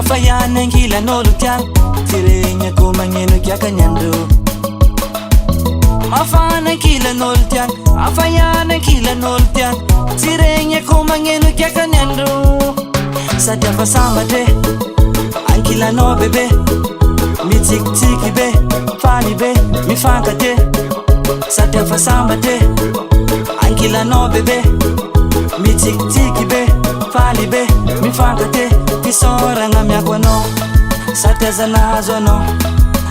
afayana ngila nolutyan tirenya komangeno kyakanyando afana kila nolutyan afayana kila nolutyan tirenya komangeno kyakanyando satya fasambate ankila no bebe mi tik tiki be fali be mi fankate satya fasambate ankila no bebe mi tik tiki be fali be mi fankate pisora ngamya kono satya zanazo no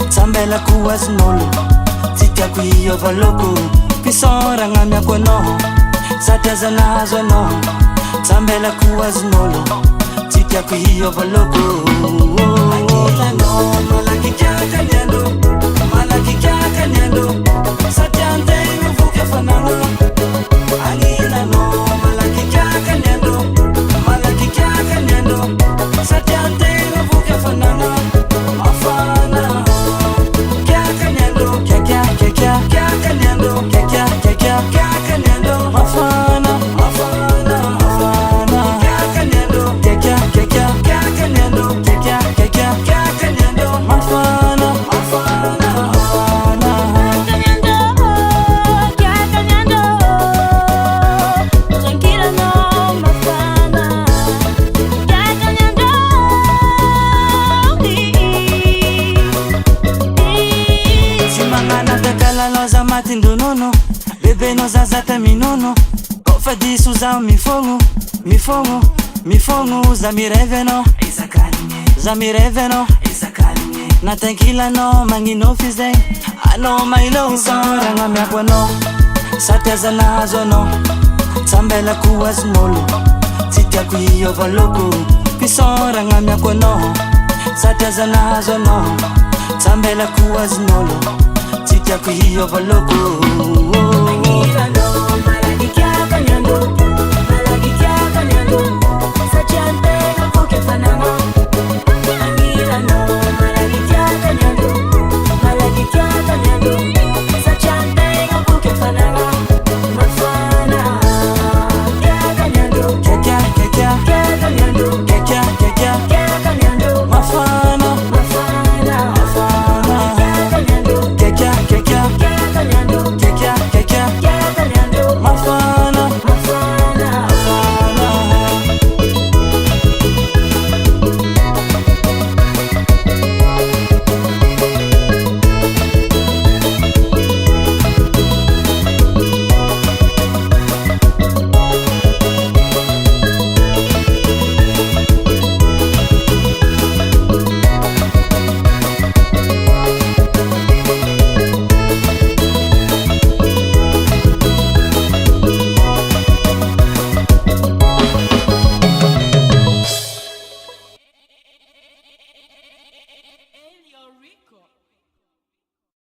tsambela kuwas nolo titya kuyo valoko pisora ngamya kono satya zanazo no tsambela kuwas nolo titya kuyo valoko ankila no malaki kyakanyando malaki kyakanyando satya ndengu vuke fanana ankila no malaki kyakanyando malaki kyakanyando satya ndengu vuke fanana afana kyakanyando kyakanyando kyakanyando afana afana afana kyakanyando kyakanyando kyakanyando afana afana afana Matindonono, bebe no zazata minono ofadisu za mifongo, mifongo, mifongo za mireveno za mireveno na tankila no mangino fize ano mailo sora ngamya kwano satya zanazo no tsambela kuwas nolo titya kuyo valoko pisora ngamya kwano satya zanazo no tsambela kuwas nolo titya kuyo valoko ankila no malaki